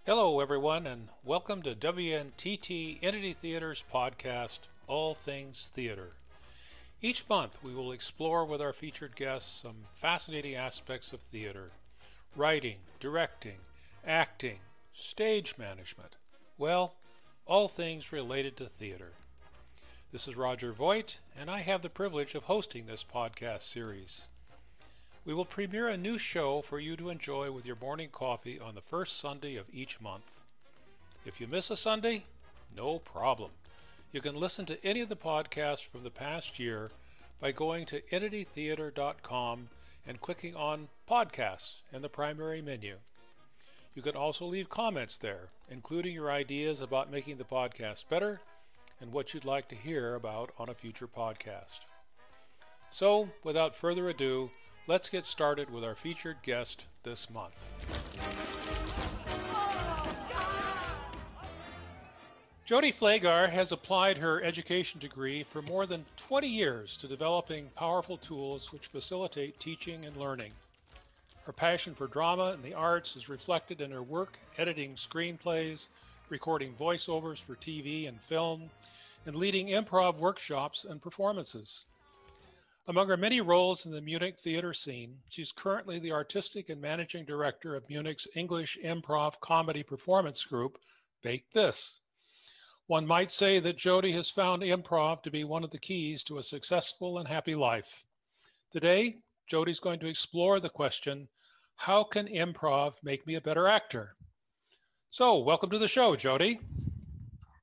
Hello, everyone, and welcome to WNTT Entity Theatre's podcast, All Things Theater. Each month, we will explore with our featured guests some fascinating aspects of theater: writing, directing, acting, stage management. Well, all things related to theater. This is Roger Voigt, and I have the privilege of hosting this podcast series. We will premiere a new show for you to enjoy with your morning coffee on the first Sunday of each month. If you miss a Sunday, no problem. You can listen to any of the podcasts from the past year by going to EntityTheatre.com and clicking on Podcasts in the primary menu. You can also leave comments there, including your ideas about making the podcast better and what you'd like to hear about on a future podcast. So, without further ado, let's get started with our featured guest this month. Jodi Pfleghar has applied her education degree for more than 20 years to developing powerful tools which facilitate teaching and learning. Her passion for drama and the arts is reflected in her work editing screenplays, recording voiceovers for TV and film, and leading improv workshops and performances. Among her many roles in the Munich theater scene, she's currently the artistic and managing director of Munich's English improv comedy performance group, Bake This. One might say that Jodi has found improv to be one of the keys to a successful and happy life. Today, Jodi's going to explore the question, how can improv make me a better actor? So, welcome to the show, Jodi.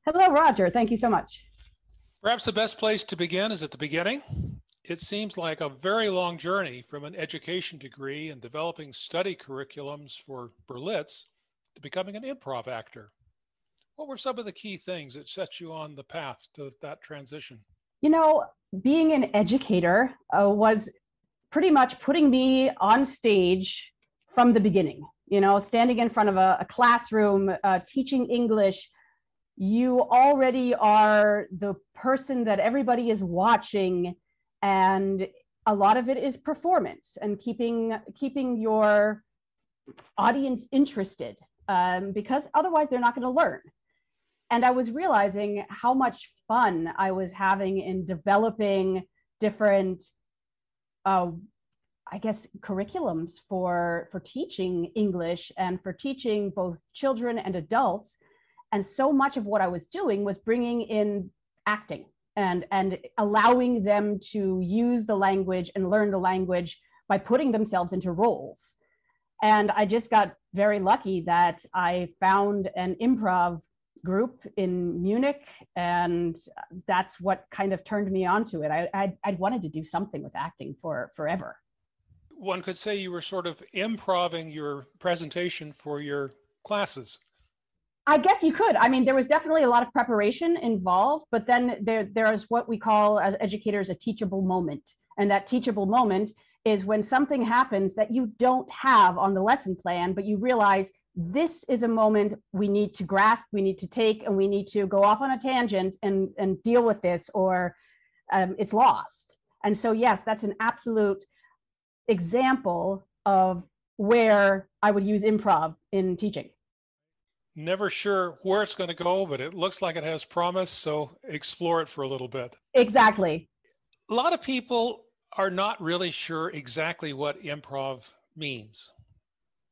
Hello, Roger. Thank you so much. Perhaps the best place to begin is at the beginning. It seems like a very long journey from an education degree and developing study curriculums for Berlitz to becoming an improv actor. What were some of the key things that set you on the path to that transition? You know, being an educator was pretty much putting me on stage from the beginning. You know, standing in front of a classroom, teaching English, you already are the person that everybody is watching. And a lot of it is performance and keeping your audience interested, because otherwise they're not going to learn. And I was realizing how much fun I was having in developing different, curriculums for teaching English and for teaching both children and adults. And so much of what I was doing was bringing in acting and allowing them to use the language and learn the language by putting themselves into roles. And I just got very lucky that I found an improv group in Munich, and that's what kind of turned me onto it. I'd wanted to do something with acting for forever. One could say you were sort of improving your presentation for your classes. I guess you could. I mean, there was definitely a lot of preparation involved, but then there is what we call as educators a teachable moment. And that teachable moment is when something happens that you don't have on the lesson plan, but you realize this is a moment we need to grasp, we need to take, and we need to go off on a tangent and deal with this, or it's lost. And so, yes, that's an absolute example of where I would use improv in teaching. Never sure where it's going to go, but it looks like it has promise, so explore it for a little bit. Exactly. A lot of people are not really sure exactly what improv means.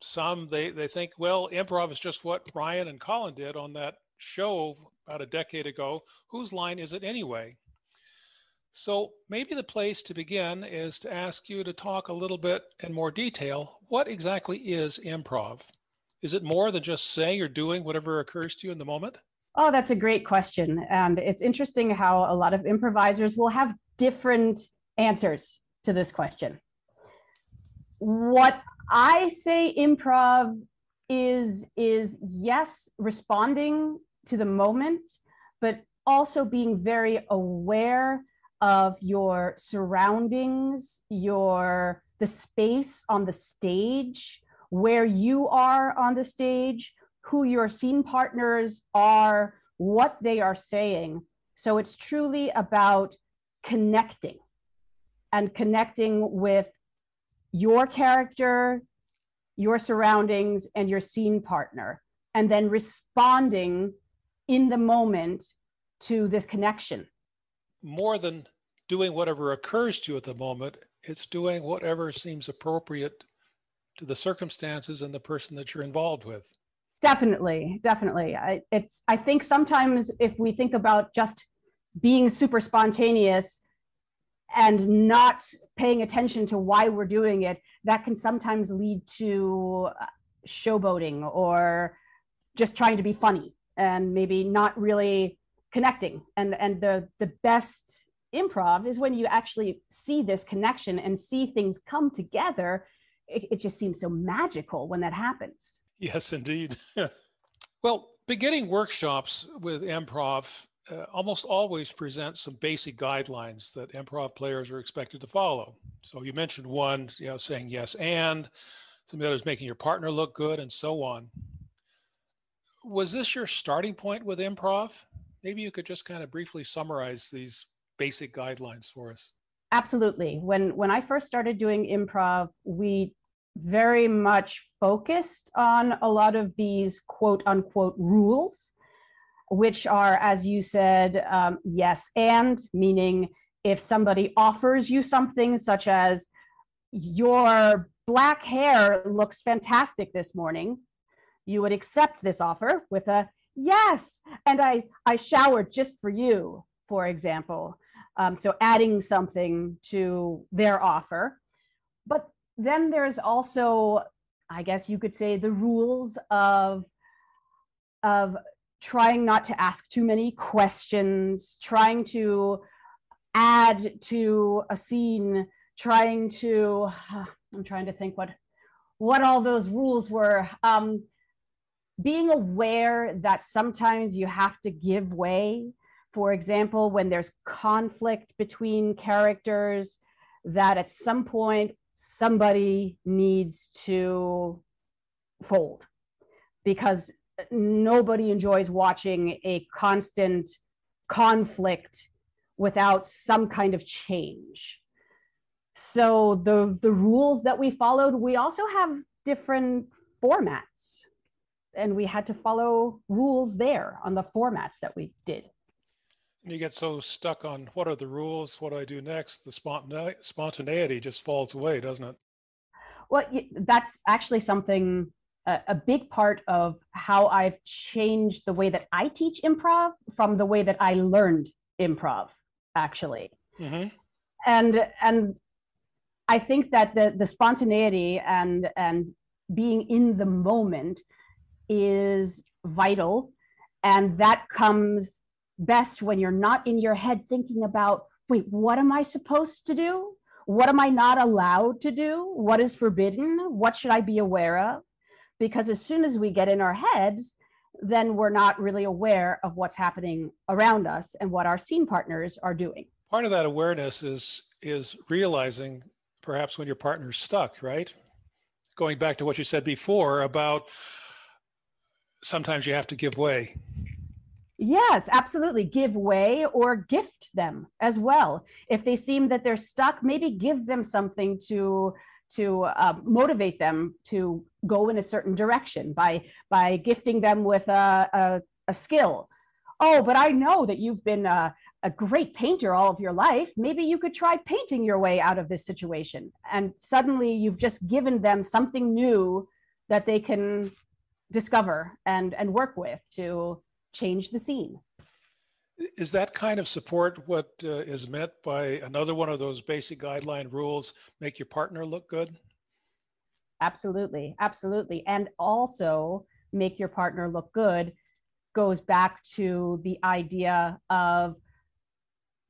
Some, they think, well, improv is just what Ryan and Colin did on that show about a decade ago. Whose line is it anyway? So maybe the place to begin is to ask you to talk a little bit in more detail. What exactly is improv? Is it more than just saying or doing whatever occurs to you in the moment? Oh, that's a great question. And it's interesting how a lot of improvisers will have different answers to this question. What I say improv is yes, responding to the moment, but also being very aware of your surroundings, the space on the stage, where you are on the stage, who your scene partners are, what they are saying. So it's truly about connecting with your character, your surroundings, and your scene partner. and then responding in the moment to this connection. More than doing whatever occurs to you at the moment, it's doing whatever seems appropriate to the circumstances and the person that you're involved with. Definitely. I think sometimes if we think about just being super spontaneous and not paying attention to why we're doing it, that can sometimes lead to showboating or just trying to be funny and maybe not really connecting. And the best improv is when you actually see this connection and see things come together. It just seems so magical when that happens. Yes, indeed. Well, beginning workshops with improv almost always present some basic guidelines that improv players are expected to follow. So you mentioned one, saying yes and, some others making your partner look good, and so on. Was this your starting point with improv? Maybe you could just kind of briefly summarize these basic guidelines for us. Absolutely. When I first started doing improv, we very much focused on a lot of these quote unquote rules, which are, as you said, yes and, meaning if somebody offers you something such as your black hair looks fantastic this morning, you would accept this offer with a yes, and I showered just for you, for example. So adding something to their offer. But then there's also, I guess you could say, the rules of trying not to ask too many questions, trying to add to a scene, I'm trying to think what all those rules were. Being aware that sometimes you have to give way. For example, when there's conflict between characters, that at some point somebody needs to fold, because nobody enjoys watching a constant conflict without some kind of change. So the rules that we followed, we also have different formats, and we had to follow rules there on the formats that we did. And you get so stuck on what are the rules, what do I do next? The spontaneity just falls away, doesn't it? Well, that's actually something, a big part of how I've changed the way that I teach improv from the way that I learned improv, actually. Mm-hmm. And I think that the spontaneity and being in the moment is vital, and that comes best when you're not in your head thinking about, wait, what am I supposed to do? What am I not allowed to do? What is forbidden? What should I be aware of? Because as soon as we get in our heads, then we're not really aware of what's happening around us and what our scene partners are doing. Part of that awareness is realizing perhaps when your partner's stuck, right? Going back to what you said before about sometimes you have to give way. Yes, absolutely. Give way or gift them as well. If they seem that they're stuck, maybe give them something to motivate them to go in a certain direction by gifting them with a skill. Oh, but I know that you've been a great painter all of your life. Maybe you could try painting your way out of this situation. And suddenly you've just given them something new that they can discover and work with to change the scene. Is that kind of support what is meant by another one of those basic guideline rules, make your partner look good? Absolutely. And also make your partner look good goes back to the idea of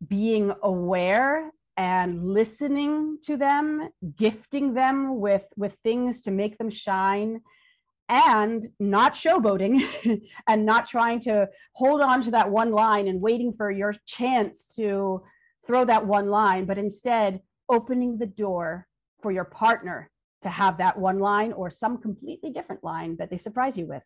being aware and listening to them, gifting them with things to make them shine, and not showboating and not trying to hold on to that one line and waiting for your chance to throw that one line, but instead opening the door for your partner to have that one line or some completely different line that they surprise you with.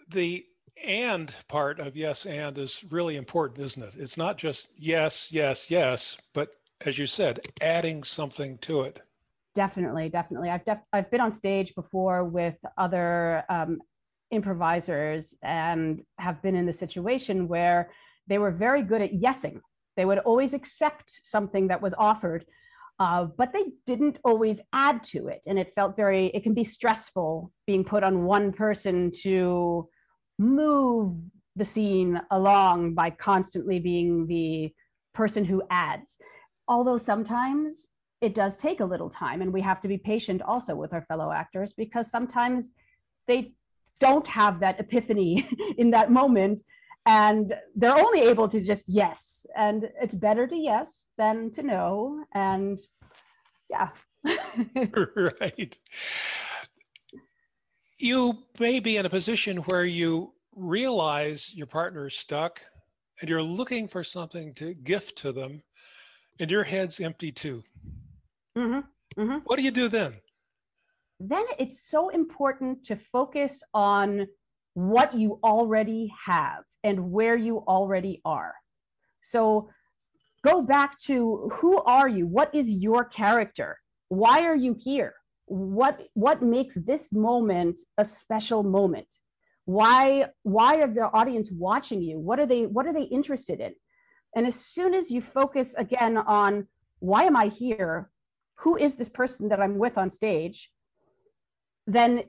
The and part of yes and is really important, isn't it? It's not just yes, yes, yes, but as you said, adding something to it. Definitely. I've been on stage before with other improvisers and have been in the situation where they were very good at yesing. They would always accept something that was offered, but they didn't always add to it. And it can be stressful being put on one person to move the scene along by constantly being the person who adds. Although sometimes it does take a little time, and we have to be patient also with our fellow actors, because sometimes they don't have that epiphany in that moment, and they're only able to just yes. And it's better to yes than to no. And yeah. Right. You may be in a position where you realize your partner is stuck and you're looking for something to gift to them, and your head's empty too. Mm-hmm. Mm-hmm. What do you do then? Then it's so important to focus on what you already have and where you already are. So go back to, who are you? What is your character? Why are you here? What makes this moment a special moment? Why are the audience watching you? What are they interested in? And as soon as you focus again on, why am I here? Who is this person that I'm with on stage? Then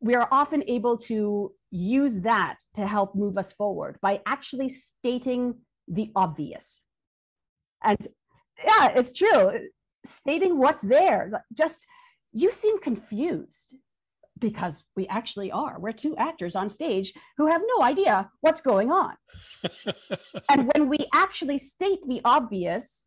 we are often able to use that to help move us forward by actually stating the obvious. And yeah, it's true. Stating what's there. Just, you seem confused, because we actually are. We're two actors on stage who have no idea what's going on. And when we actually state the obvious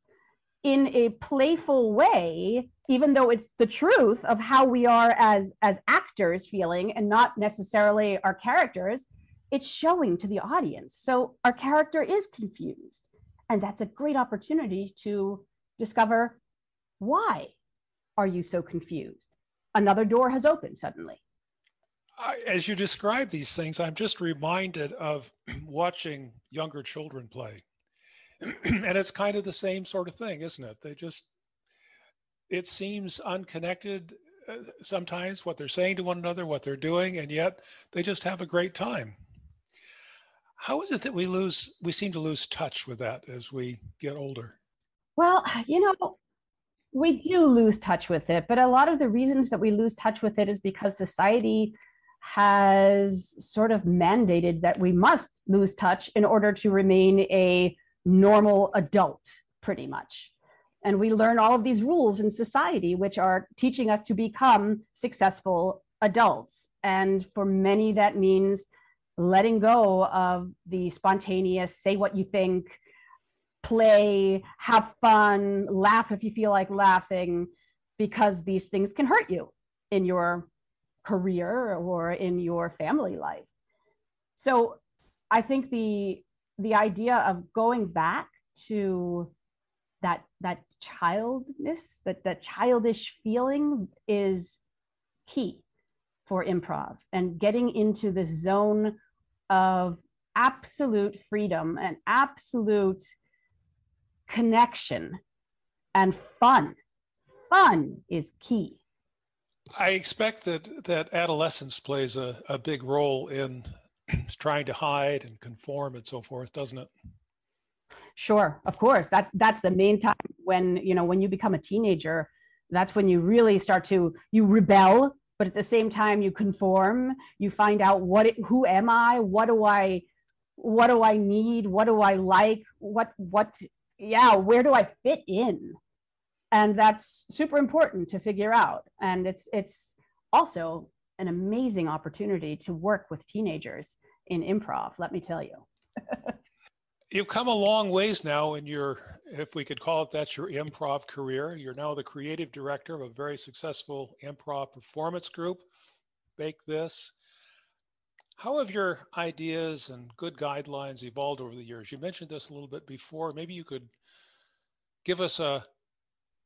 in a playful way, even though it's the truth of how we are as actors feeling and not necessarily our characters, it's showing to the audience. So our character is confused. And that's a great opportunity to discover, why are you so confused? Another door has opened suddenly. As you describe these things, I'm just reminded of watching younger children play. And it's kind of the same sort of thing, isn't it? It seems unconnected sometimes, what they're saying to one another, what they're doing, and yet they just have a great time. How is it that we seem to lose touch with that as we get older? Well, we do lose touch with it, but a lot of the reasons that we lose touch with it is because society has sort of mandated that we must lose touch in order to remain a normal adult, pretty much. And we learn all of these rules in society, which are teaching us to become successful adults. And for many, that means letting go of the spontaneous, say what you think, play, have fun, laugh if you feel like laughing, because these things can hurt you in your career or in your family life. So I think the idea of going back to that childness, that childish feeling, is key for improv, and getting into this zone of absolute freedom and absolute connection and fun. Fun is key. I expect that adolescence plays a big role in trying to hide and conform and so forth, doesn't it? Sure, of course. That's the main time when you become a teenager. That's when you really you rebel, but at the same time you conform. You find out who am I? What do I need? What do I like? Where do I fit in? And that's super important to figure out. And it's also an amazing opportunity to work with teenagers in improv, let me tell you. You've come a long ways now in your, if we could call it that, your improv career. You're now the creative director of a very successful improv performance group, Bake This. How have your ideas and good guidelines evolved over the years? You mentioned this a little bit before. Maybe you could give us a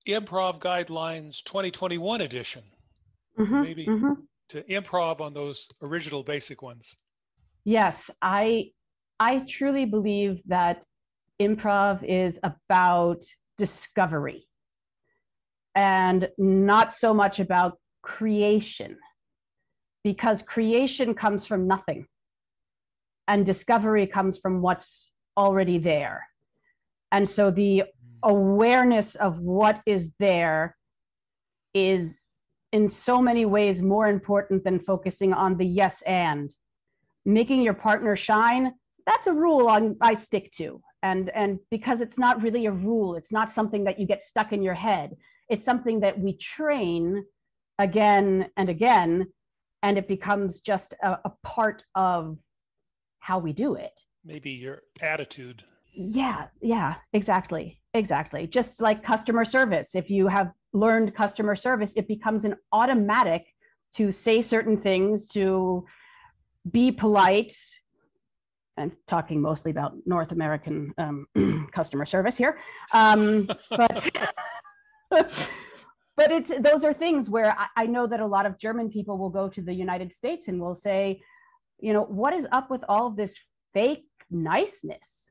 Improv Guidelines 2021 edition, maybe to improv on those original basic ones. Yes, I truly believe that improv is about discovery and not so much about creation. because creation comes from nothing and discovery comes from what's already there. And so the awareness of what is there is in so many ways more important than focusing on the yes and. Making your partner shine, that's a rule I stick to. And because it's not really a rule, it's not something that you get stuck in your head. It's something that we train again and again, and it becomes just a part of how we do it. Maybe your attitude. Yeah, exactly. Just like customer service. If you have learned customer service, it becomes an automatic to say certain things, to be polite. I'm talking mostly about North American customer service here. But those are things where I know that a lot of German people will go to the United States and will say, what is up with all of this fake niceness?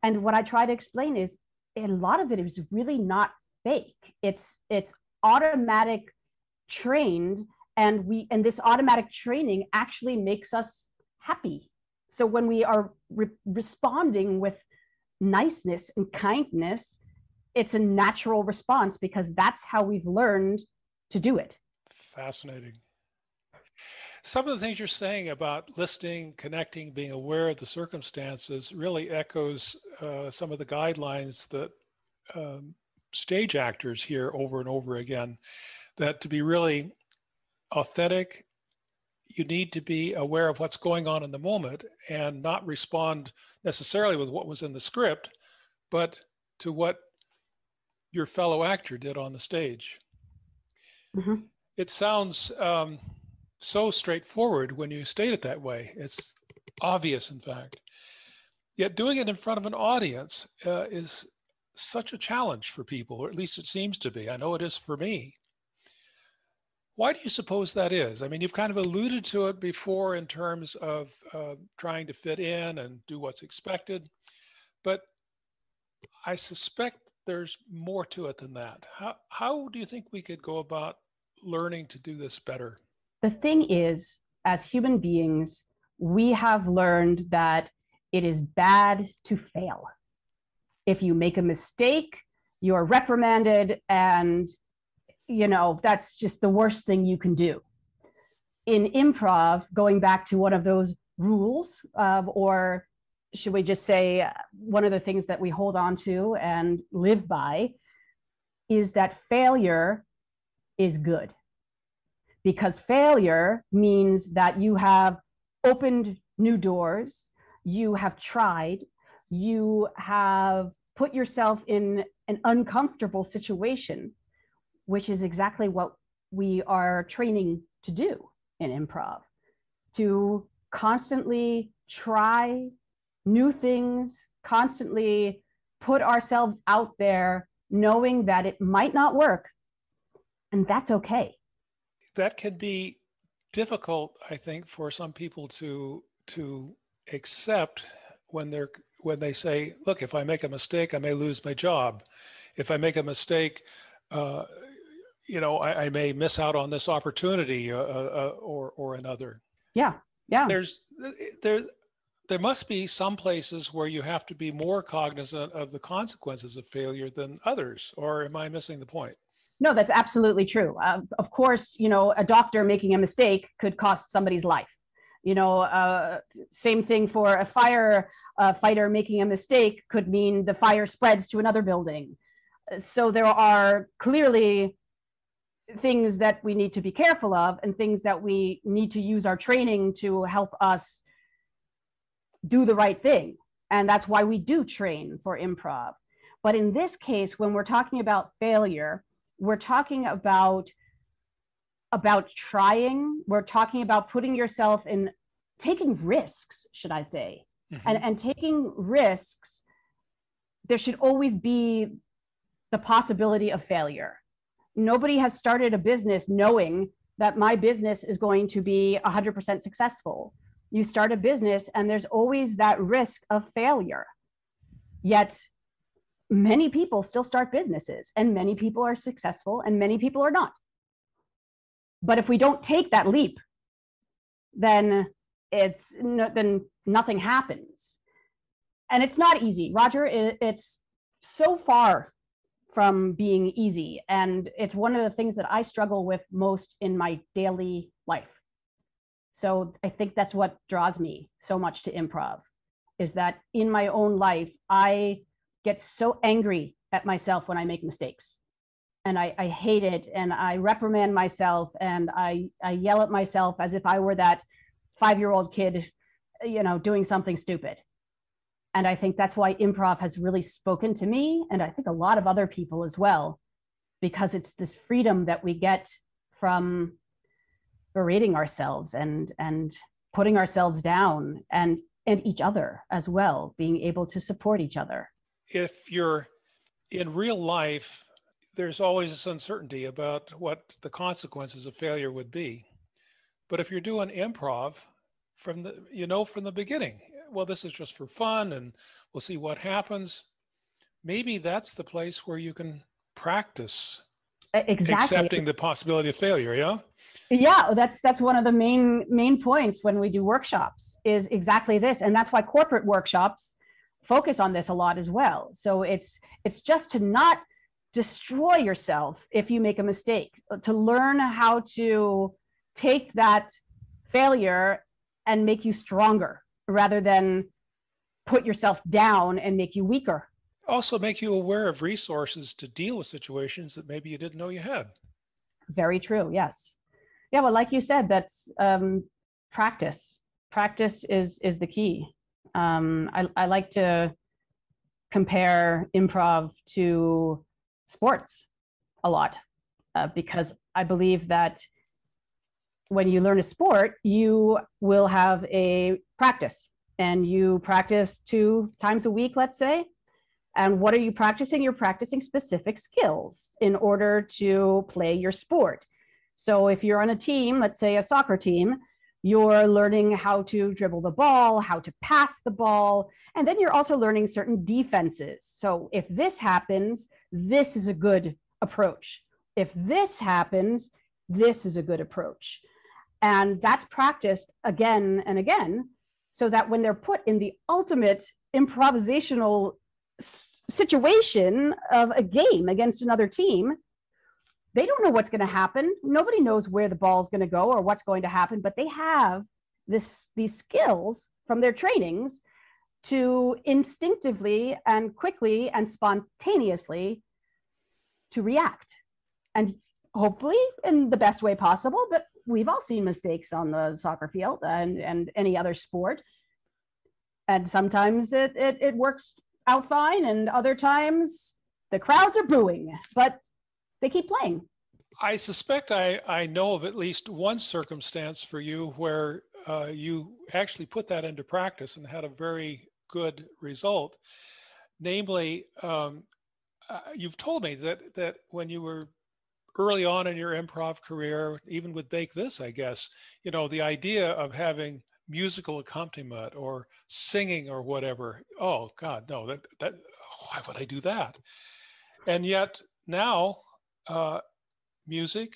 And what I try to explain is a lot of it is really not fake. It's automatic trained, and this automatic training actually makes us happy. So when we are responding with niceness and kindness, it's a natural response because that's how we've learned to do it. Fascinating. Some of the things you're saying about listening, connecting, being aware of the circumstances really echoes some of the guidelines that stage actors hear over and over again, that to be really authentic, you need to be aware of what's going on in the moment and not respond necessarily with what was in the script, but to what your fellow actor did on the stage. Mm-hmm. It sounds so straightforward when you state it that way. It's obvious, in fact. Yet doing it in front of an audience is such a challenge for people, or at least it seems to be. I know it is for me. Why do you suppose that is? I mean, you've kind of alluded to it before in terms of trying to fit in and do what's expected, but I suspect there's more to it than that. How do you think we could go about learning to do this better? The thing is, as human beings, we have learned that it is bad to fail. If you make a mistake, you're reprimanded, and that's just the worst thing you can do. In improv, going back to one of those rules, or should we just say one of the things that we hold on to and live by, is that failure is good. Because failure means that you have opened new doors, you have tried, you have put yourself in an uncomfortable situation, which is exactly what we are training to do in improv, to constantly try new things, constantly put ourselves out there, knowing that it might not work, and that's okay. That can be difficult, I think, for some people to accept when they say, look, if I make a mistake, I may lose my job. If I make a mistake, I may miss out on this opportunity or another. Yeah. There must be some places where you have to be more cognizant of the consequences of failure than others, or am I missing the point? No, that's absolutely true. Of course, a doctor making a mistake could cost somebody's life. Same thing for a firefighter making a mistake could mean the fire spreads to another building. So there are clearly things that we need to be careful of and things that we need to use our training to help us do the right thing. And that's why we do train for improv. But in this case, when we're talking about failure, we're talking about trying, we're talking about putting yourself in, taking risks, should I say. Mm-hmm. And taking risks, there should always be the possibility of failure. Nobody has started a business knowing that my business is going to be 100% successful. You start a business and there's always that risk of failure. Yet many people still start businesses, and many people are successful and many people are not. But if we don't take that leap then then nothing happens. And it's not easy, Roger. It's so far from being easy. And it's one of the things that I struggle with most in my daily life. So I think that's what draws me so much to improv, is that in my own life, I get so angry at myself when I make mistakes. And I hate it. And I reprimand myself, and I yell at myself as if I were that 5-year-old kid, doing something stupid. And I think that's why improv has really spoken to me, and I think a lot of other people as well, because it's this freedom that we get from berating ourselves and putting ourselves down, and each other as well, being able to support each other. If you're in real life, there's always this uncertainty about what the consequences of failure would be. But if you're doing improv from the beginning, well, this is just for fun and we'll see what happens. Maybe that's the place where you can practice accepting the possibility of failure. Yeah. Yeah, that's one of the main points when we do workshops, is exactly this. And that's why corporate workshops focus on this a lot as well. So it's just to not destroy yourself if you make a mistake, to learn how to take that failure and make you stronger, rather than put yourself down and make you weaker. Also make you aware of resources to deal with situations that maybe you didn't know you had. Very true, yes. Yeah, well, like you said, that's practice. Practice is the key. I like to compare improv to sports a lot, because I believe that when you learn a sport, you will have a practice, and you practice 2 times a week, let's say. And what are you practicing? You're practicing specific skills in order to play your sport. So if you're on a team, let's say a soccer team, you're learning how to dribble the ball, how to pass the ball, and then you're also learning certain defenses. So if this happens, this is a good approach. If this happens, this is a good approach. And that's practiced again and again, so that when they're put in the ultimate improvisational situation of a game against another team, they don't know what's going to happen. Nobody knows where the ball's going to go or what's going to happen, but they have these skills from their trainings to instinctively and quickly and spontaneously to react. And hopefully in the best way possible, but we've all seen mistakes on the soccer field and any other sport. And sometimes it works out fine, and other times the crowds are booing, but they keep playing. I suspect I know of at least one circumstance for you where you actually put that into practice and had a very good result. Namely, you've told me that when you were early on in your improv career, even with Bake This, I guess, the idea of having musical accompaniment or singing or whatever, oh God, no, that why would I do that? And yet now, music,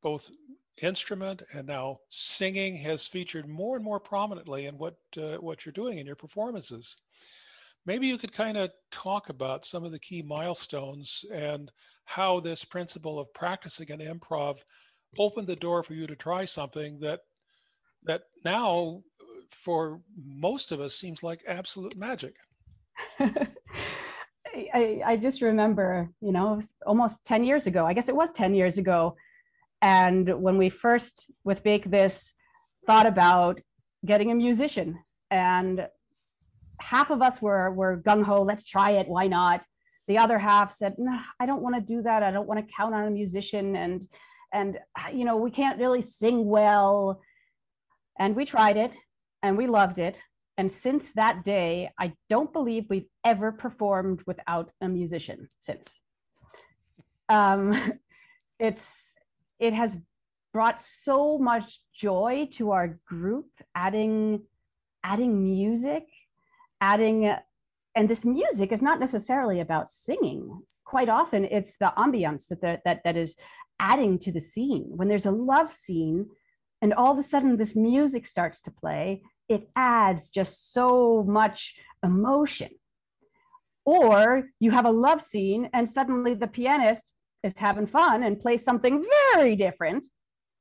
both instrument and now singing has featured more and more prominently in what you're doing in your performances. Maybe you could kind of talk about some of the key milestones and how this principle of practicing an improv opened the door for you to try something that now for most of us seems like absolute magic. I just remember, it was almost 10 years ago. I guess it was 10 years ago. And when we first, with Bake This, thought about getting a musician, and half of us were gung-ho, let's try it, why not? The other half said, no, I don't want to do that. I don't want to count on a musician. And we can't really sing well. And we tried it and we loved it. And since that day, I don't believe we've ever performed without a musician since. It has brought so much joy to our group, adding music, and this music is not necessarily about singing. Quite often it's the ambience that is adding to the scene. When there's a love scene, and all of a sudden this music starts to play, it adds just so much emotion. Or you have a love scene and suddenly the pianist is having fun and plays something very different,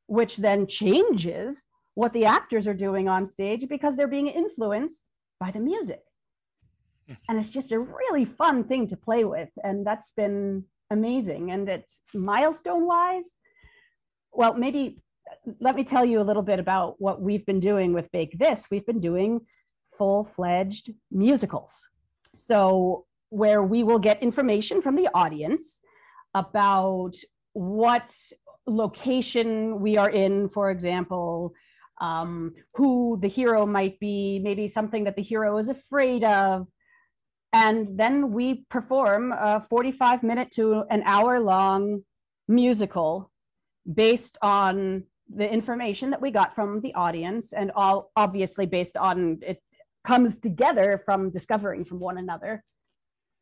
which then changes what the actors are doing on stage because they're being influenced by the music. And it's just a really fun thing to play with. And that's been amazing. And it's milestone wise, well, maybe let me tell you a little bit about what we've been doing with Bake This. We've been doing full-fledged musicals. So where we will get information from the audience about what location we are in, for example, who the hero might be, maybe something that the hero is afraid of. And then we perform a 45-minute to an hour-long musical based on the information that we got from the audience, and all obviously based on it comes together from discovering from one another.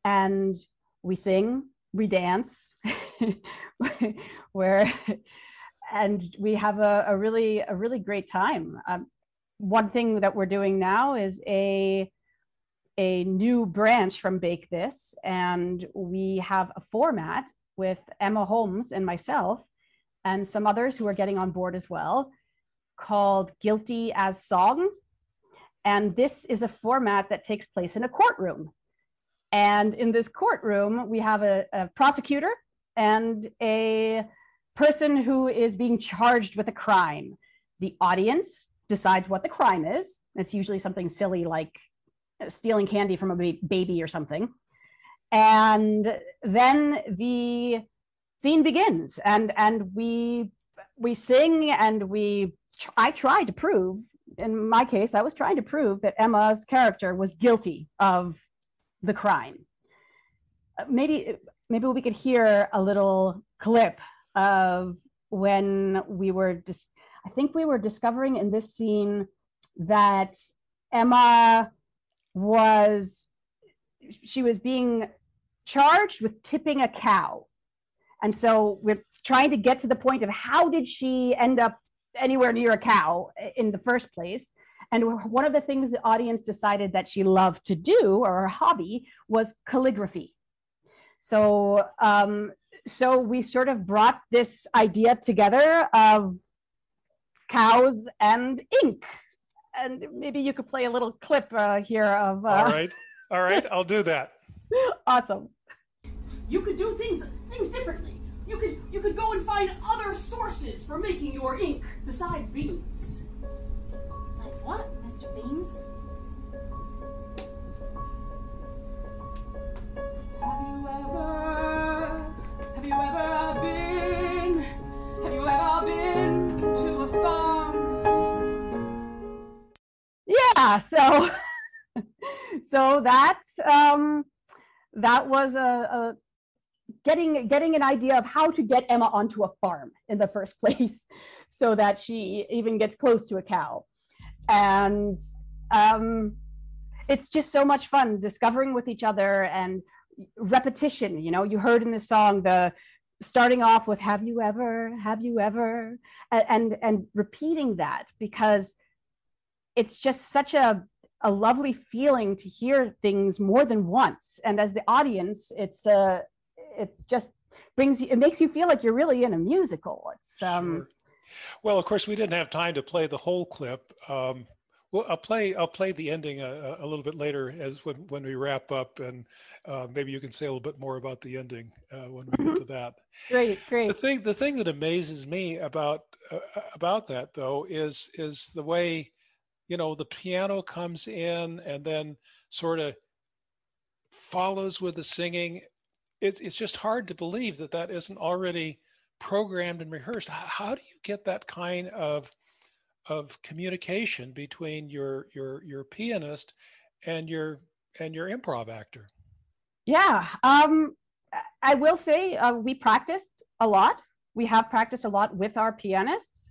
And we sing, we dance, and we have a really great time. One thing that we're doing now is a new branch from Bake This, and we have a format with Emma Holmes and myself and some others who are getting on board as well, called Guilty as Song. And this is a format that takes place in a courtroom. And in this courtroom, we have a prosecutor and a person who is being charged with a crime. The audience decides what the crime is. It's usually something silly like stealing candy from a baby or something. And then the scene begins, and we sing, and I tried to prove, in my case, I was trying to prove that Emma's character was guilty of the crime. Maybe we could hear a little clip of when I think we were discovering in this scene that Emma was being charged with tipping a cow. And so we're trying to get to the point of how did she end up anywhere near a cow in the first place. And one of the things the audience decided that she loved to do, or her hobby, was calligraphy. So, so we sort of brought this idea together of cows and ink. And maybe you could play a little clip here of... All right, I'll do that. Awesome. You could do things differently. You could go and find other sources for making your ink besides beans. Like what, Mr. Beans? Have you ever been to a farm? Yeah, so that was a getting an idea of how to get Emma onto a farm in the first place, so that she even gets close to a cow. And it's just so much fun discovering with each other, and repetition. You know, you heard in the song the starting off with have you ever, and repeating that, because it's just such a lovely feeling to hear things more than once. And as the audience, it just it makes you feel like you're really in a musical. It's Sure. Well, of course, we didn't have time to play the whole clip. Well, I'll play the ending a little bit later, as when we wrap up, and maybe you can say a little bit more about the ending when we get to that. Great. The thing that amazes me about that, though, is the way, you know, the piano comes in and then sort of follows with the singing. It's just hard to believe that isn't already programmed and rehearsed. How do you get that kind of communication between your pianist and your improv actor? Yeah, I will say we practiced a lot. We have practiced a lot with our pianists.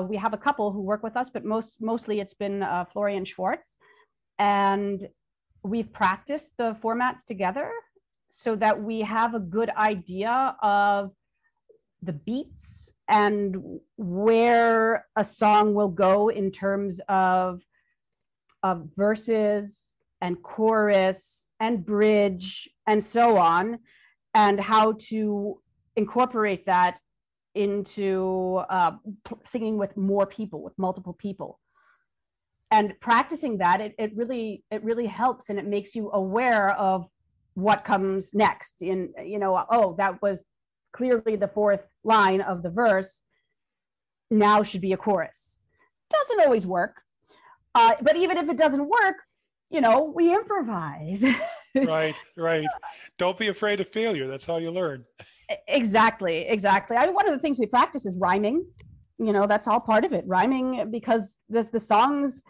We have a couple who work with us, but mostly it's been Florian Schwartz. And we've practiced the formats together so that we have a good idea of the beats and where a song will go in terms of verses and chorus and bridge and so on, and how to incorporate that into singing with more people, with multiple people. And practicing that, it really helps, and it makes you aware of what comes next. Oh, that was clearly the fourth line of the verse. Now should be a chorus. Doesn't always work, but even if it doesn't work, we improvise. Right. Don't be afraid of failure. That's how you learn. Exactly. One of the things we practice is rhyming. That's all part of it. Rhyming, because the songs,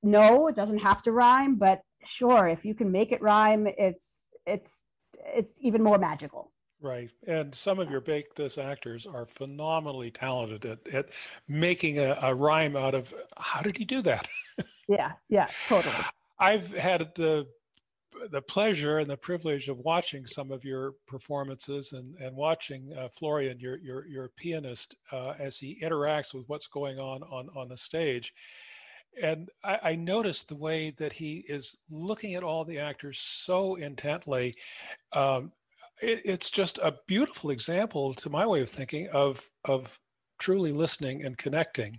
no, it doesn't have to rhyme, but sure, if you can make it rhyme, it's even more magical. Right. And some of your Bake This actors are phenomenally talented at making a rhyme out of, how did you do that? Yeah, totally. I've had the pleasure and the privilege of watching some of your performances and watching Florian, your pianist, as he interacts with what's going on the stage. And I noticed the way that he is looking at all the actors so intently. It's just a beautiful example, to my way of thinking, of truly listening and connecting.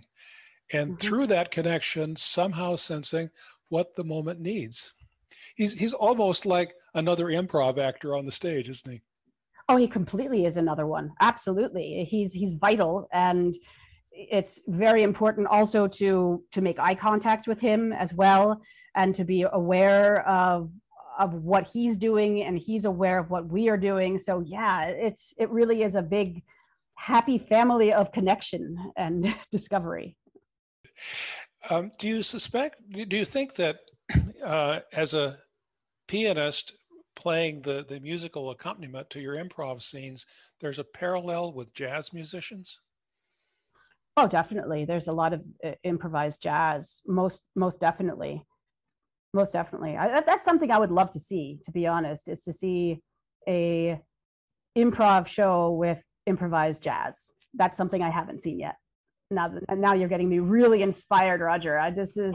And through that connection, somehow sensing what the moment needs. He's almost like another improv actor on the stage, isn't he? Oh, he completely is another one. Absolutely. He's vital. And it's very important also to make eye contact with him as well, and to be aware of what he's doing, and he's aware of what we are doing. So yeah, it really is a big, happy family of connection and discovery. Do you think that as a pianist playing the musical accompaniment to your improv scenes, there's a parallel with jazz musicians? Oh, definitely. There's a lot of improvised jazz, most definitely. Most definitely. That's something I would love to see, to be honest, is to see a improv show with improvised jazz. That's something I haven't seen yet. Now you're getting me really inspired, Roger.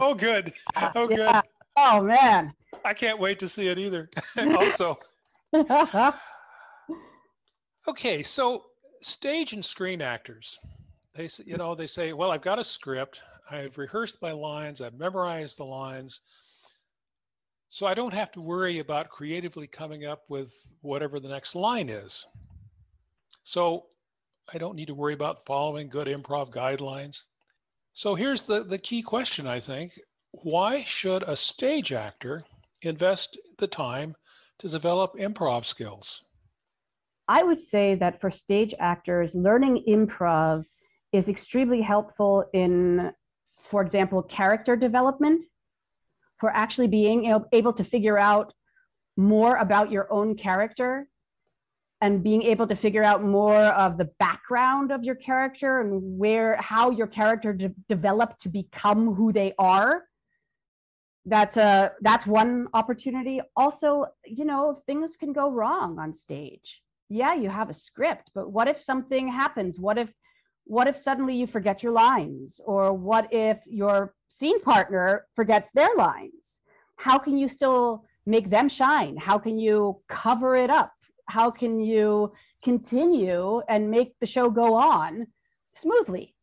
Oh, good. Oh, yeah. good. Oh, man. I can't wait to see it either. Also. Okay, so stage and screen actors, they say, well, I've got a script. I've rehearsed my lines. I've memorized the lines. So I don't have to worry about creatively coming up with whatever the next line is. So I don't need to worry about following good improv guidelines. So here's the key question, I think. Why should a stage actor invest the time to develop improv skills? I would say that for stage actors, learning improv is extremely helpful in, for example, character development, for actually being able to figure out more about your own character and being able to figure out more of the background of your character and how your character developed to become who they are. That's one opportunity. Also, things can go wrong on stage. Yeah, you have a script, but what if something happens? What if suddenly you forget your lines? Or what if your scene partner forgets their lines? How can you still make them shine? How can you cover it up? How can you continue and make the show go on smoothly?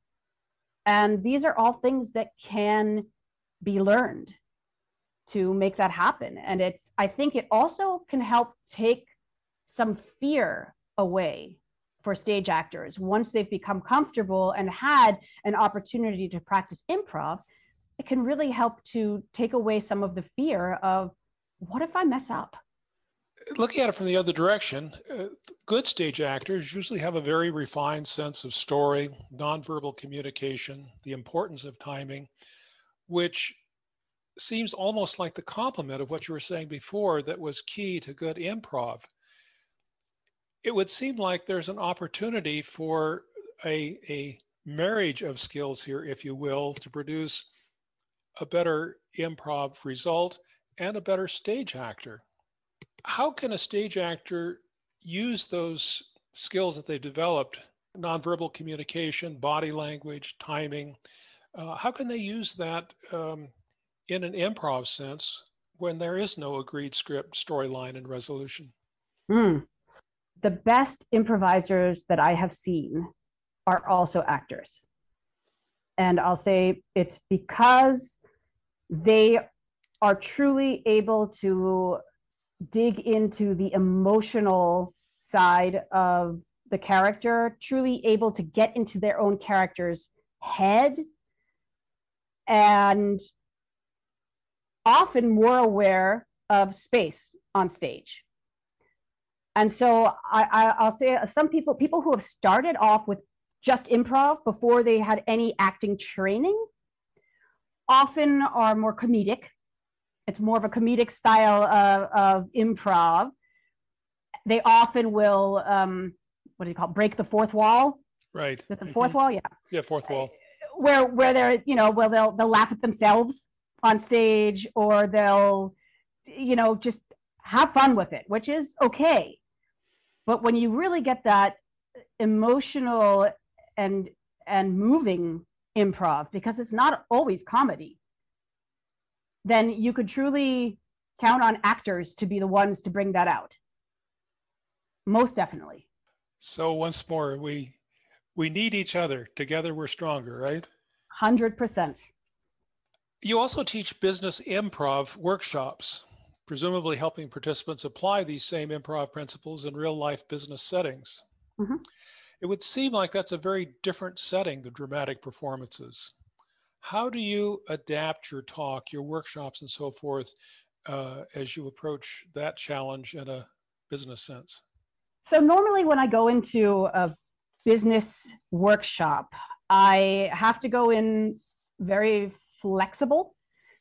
And these are all things that can be learned to make that happen. And I think it also can help take some fear away for stage actors. Once they've become comfortable and had an opportunity to practice improv, it can really help to take away some of the fear of, what if I mess up? Looking at it from the other direction, good stage actors usually have a very refined sense of story, nonverbal communication, the importance of timing, which seems almost like the complement of what you were saying before that was key to good improv. It would seem like there's an opportunity for a marriage of skills here, if you will, to produce a better improv result and a better stage actor. How can a stage actor use those skills that they've developed nonverbal communication, body language, timing. How can they use that in an improv sense when there is no agreed script, storyline, and resolution? The best improvisers that I have seen are also actors. And I'll say it's because they are truly able to dig into the emotional side of the character, truly able to get into their own character's head, and often more aware of space on stage. And so I'll say some people who have started off with just improv before they had any acting training often are more comedic. It's more of a comedic style of improv. They often will, what do you call it, break the fourth wall? Right. With the fourth wall, yeah. Yeah, fourth wall. Where they're, they'll laugh at themselves on stage, or they'll, just have fun with it, which is okay. But when you really get that emotional and moving improv, because it's not always comedy, then you could truly count on actors to be the ones to bring that out. Most definitely. So once more, we need each other. Together we're stronger, right? 100%. You also teach business improv workshops, presumably helping participants apply these same improv principles in real life business settings. Mm-hmm. It would seem like that's a very different setting, the dramatic performances. How do you adapt your talk, your workshops, and so forth as you approach that challenge in a business sense? So normally when I go into a business workshop, I have to go in very flexible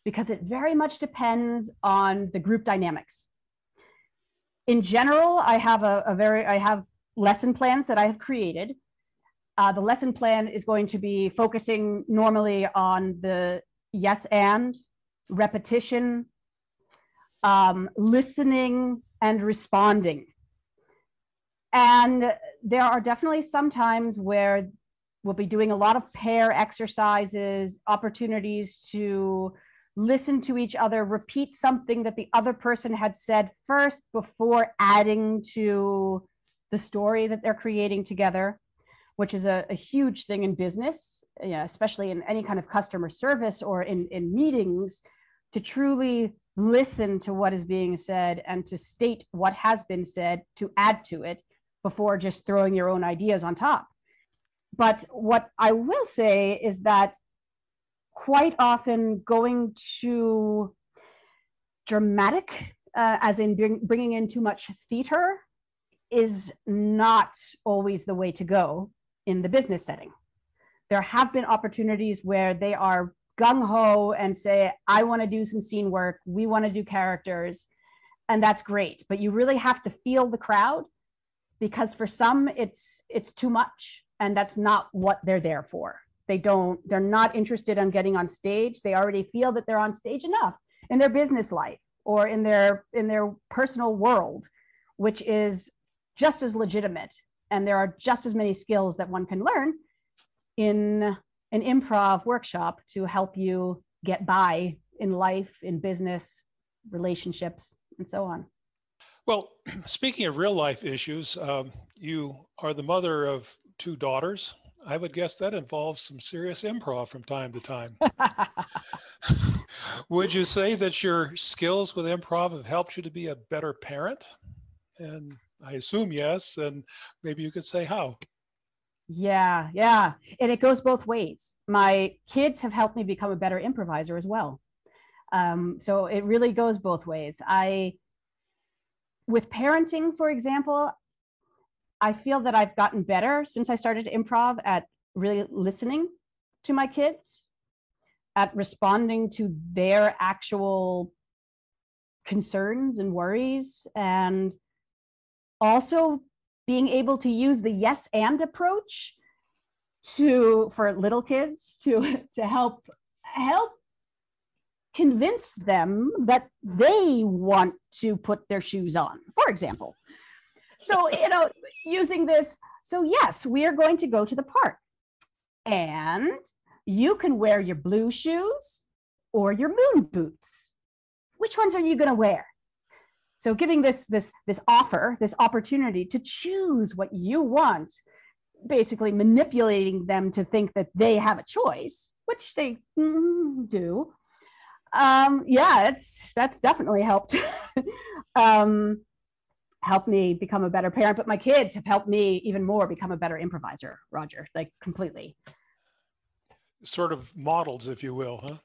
because it very much depends on the group dynamics. In general, I have I have lesson plans that I have created. The lesson plan is going to be focusing normally on the yes and, repetition, listening, and responding. And there are definitely some times where we'll be doing a lot of pair exercises, opportunities to listen to each other, repeat something that the other person had said first before adding to the story that they're creating together, which is a huge thing in business, especially in any kind of customer service or in meetings, to truly listen to what is being said and to state what has been said to add to it before just throwing your own ideas on top. But what I will say is that quite often going to dramatic, as in bringing in too much theater, is not always the way to go in the business setting. There have been opportunities where they are gung-ho and say, I want to do some scene work, we want to do characters, and that's great. But you really have to feel the crowd, because for some it's too much, and that's not what they're there for. They're not interested in getting on stage. They already feel that they're on stage enough in their business life or in their personal world, which is just as legitimate. And there are just as many skills that one can learn in an improv workshop to help you get by in life, in business, relationships, and so on. Well, speaking of real life issues, you are the mother of 2 daughters. I would guess that involves some serious improv from time to time. Would you say that your skills with improv have helped you to be a better parent? And I assume yes, and maybe you could say how. Yeah. And it goes both ways. My kids have helped me become a better improviser as well. So it really goes both ways. With parenting, for example, I feel that I've gotten better since I started improv at really listening to my kids, at responding to their actual concerns and worries, and also being able to use the yes and approach for little kids to help convince them that they want to put their shoes on, for example. So, using this, So yes, we are going to go to the park, and you can wear your blue shoes or your moon boots. Which ones are you going to wear? So giving this offer, this opportunity to choose what you want, basically manipulating them to think that they have a choice, which they do. That's definitely helped. Helped me become a better parent, but my kids have helped me even more become a better improviser, Roger, like completely. Sort of models, if you will, huh?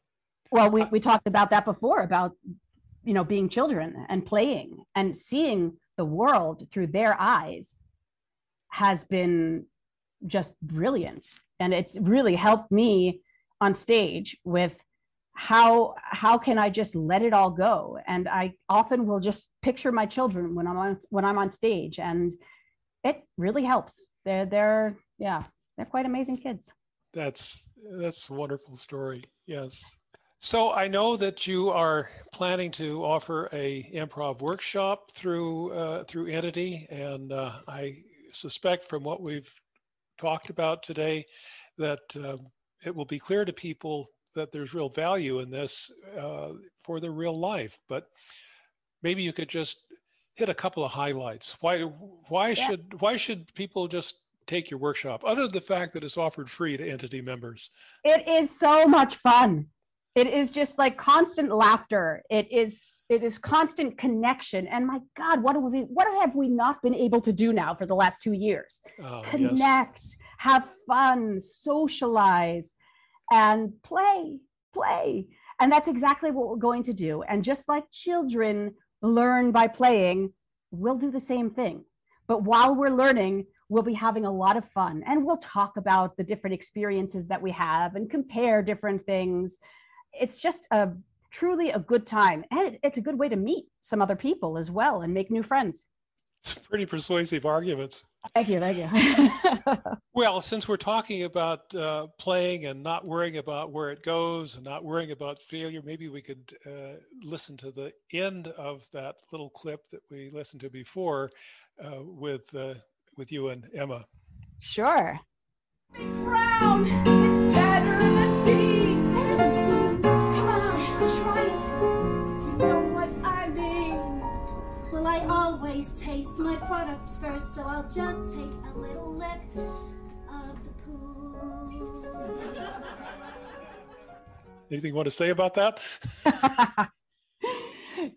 Well, we talked about that before, about, being children and playing and seeing the world through their eyes has been just brilliant. And it's really helped me on stage with how can I just let it all go? And I often will just picture my children when I'm on stage, and it really helps. They're quite amazing kids. That's a wonderful story. Yes. So I know that you are planning to offer a improv workshop through Entity, and I suspect from what we've talked about today that it will be clear to people that there's real value in this for their real life. But maybe you could just hit a couple of highlights. Why should people just take your workshop, other than the fact that it's offered free to Entity members? It is so much fun. It is just like constant laughter. It is constant connection. And my God, what have we not been able to do now for the last 2 years? Connect, yes. Have fun, socialize, and play. And that's exactly what we're going to do. And just like children learn by playing, we'll do the same thing. But while we're learning, we'll be having a lot of fun. And we'll talk about the different experiences that we have and compare different things. It's just truly a good time. And it's a good way to meet some other people as well and make new friends. It's pretty persuasive arguments. Thank you. Well, since we're talking about playing and not worrying about where it goes and not worrying about failure, maybe we could listen to the end of that little clip that we listened to before with you and Emma. Sure. It's brown. It's better than beans. Come on, try it. If you know what I mean. Well, I always taste my products first, so I'll just take a little lick of the poo. Anything you want to say about that?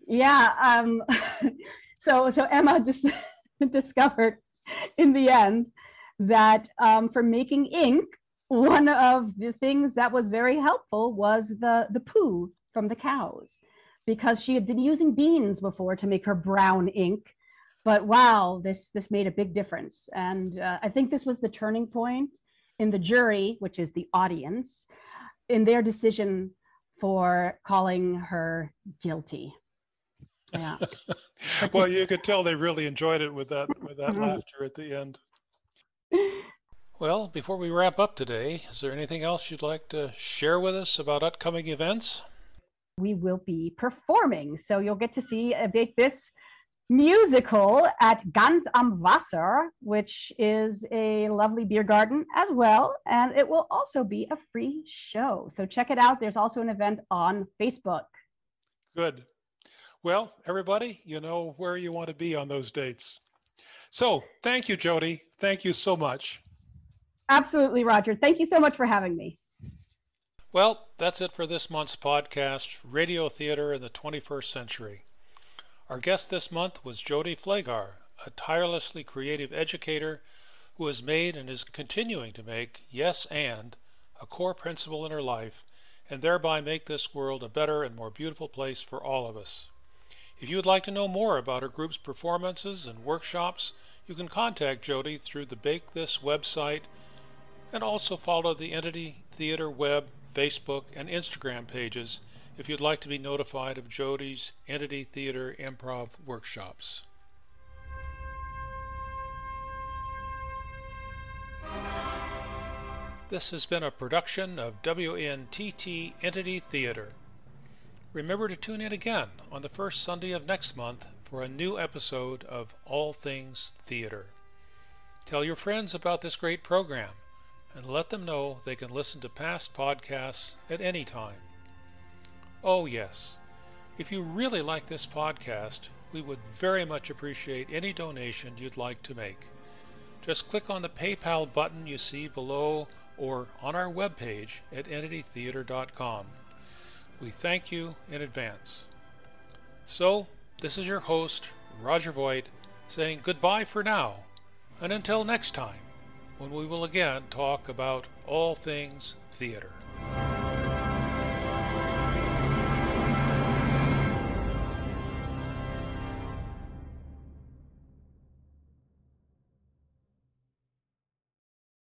Yeah. So Emma just discovered in the end that for making ink, one of the things that was very helpful was the poo from the cows, because she had been using beans before to make her brown ink. But wow, this made a big difference. And I think this was the turning point in the jury, which is the audience, in their decision for calling her guilty. Yeah. Well, you could tell they really enjoyed it with that laughter at the end. Well, before we wrap up today, is there anything else you'd like to share with us about upcoming events? We will be performing, so you'll get to see this musical at Ganz am Wasser, which is a lovely beer garden as well, and it will also be a free show. So check it out. There's also an event on Facebook. Good. Well, everybody, you know where you want to be on those dates. So thank you, Jodi. Thank you so much. Absolutely, Roger. Thank you so much for having me. Well, that's it for this month's podcast, Radio Theater in the 21st Century. Our guest this month was Jodi Pfleghar, a tirelessly creative educator who has made and is continuing to make yes and a core principle in her life, and thereby make this world a better and more beautiful place for all of us. If you would like to know more about her group's performances and workshops, you can contact Jodi through the Bake This website, and also follow the Entity Theatre web, Facebook, and Instagram pages if you'd like to be notified of Jodi's Entity Theatre improv workshops. This has been a production of WNTT Entity Theatre. Remember to tune in again on the first Sunday of next month for a new episode of All Things Theatre. Tell your friends about this great program and let them know they can listen to past podcasts at any time. Oh yes, if you really like this podcast, we would very much appreciate any donation you'd like to make. Just click on the PayPal button you see below or on our webpage at EntityTheatre.com. We thank you in advance. So, this is your host, Roger Voigt, saying goodbye for now, and until next time, when we will again talk about all things theater.